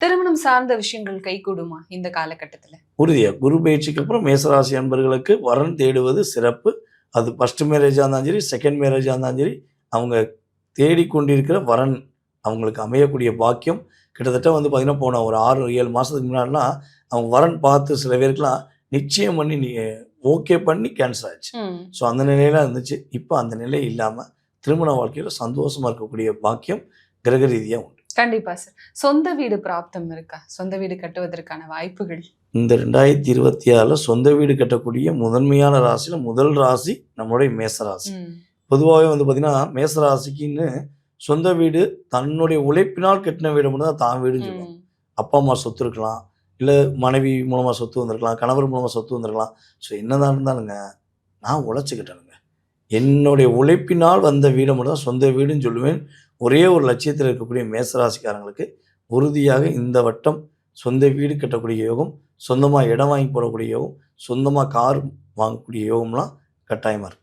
திருமணம் சார்ந்த விஷயங்கள் கைகூடுமா இந்த காலகட்டத்துல? உறுதியா. குரு பயிற்சிக்கு அப்புறம் மேசராசி அன்பர்களுக்கு வரன் தேடுவது சிறப்பு. அது ஃபர்ஸ்ட் மேரேஜா இருந்தாலும் சரி, செகண்ட் மேரேஜா இருந்தாலும் சரி, அவங்க தேடிக்கொண்டிருக்கிற வரன் அவங்களுக்கு அமையக்கூடிய பாக்கியம் கிட்டத்தட்ட வந்து பார்த்தீங்கன்னா, போன ஒரு 6, 7 மாசத்துக்கு முன்னாடிலாம் அவங்க வரன் பார்த்து சில பேருக்குலாம் நிச்சயம் பண்ணி ஓகே பண்ணி கேன்சல் ஆச்சு. ம். ஸோ அந்த நிலையில இருந்துச்சு. இப்ப அந்த நிலை இல்லாம திருமண வாழ்க்கையில சந்தோஷமா இருக்கக்கூடிய பாக்கியம் கிரக ரீதியா உண்டு. கண்டிப்பா சார். சொந்த வீடு பிராப்தம் இருக்கா? சொந்த வீடு கட்டுவதற்கான வாய்ப்புகள்? இந்த 2026ல சொந்த வீடு கட்டக்கூடிய முதன்மையான ராசியில முதல் ராசி நம்மளுடைய மேச ராசி. ம். பொதுவாவே வந்து பார்த்தீங்கன்னா, மேச ராசிக்குன்னு சொந்த வீடு தன்னுடைய உழைப்பினால் கட்டின வீடு மட்டும் தான் தான் வீடுன்னு சொல்லுவாங்க. ம். அப்பா, அம்மா சொத்து இருக்கலாம். இல்ல மனைவி மூலமா சொத்து வந்திருக்கலாம். கணவர் மூலமா சொத்து வந்திருக்கலாம். ஸோ என்னதான் இருந்தாலுங்க, நான் உழைச்சுக்கிட்டேனுங்க. என்னுடைய உழைப்பினால் வந்த வீட மட்டும் தான் சொந்த வீடுன்னு சொல்லுவேன். ஒரே ஒரு லட்சியத்தில இருக்கக்கூடிய மேச ராசிக்காரங்களுக்கு உறுதியாக இந்த வட்டம் சொந்த வீடு கட்டக்கூடிய யோகம், சொந்தமா இடம் வாங்கி போடக்கூடிய யோகம், சொந்தமா கார் வாங்கக்கூடிய யோகம்லாம் கட்டாயமா இருக்கு.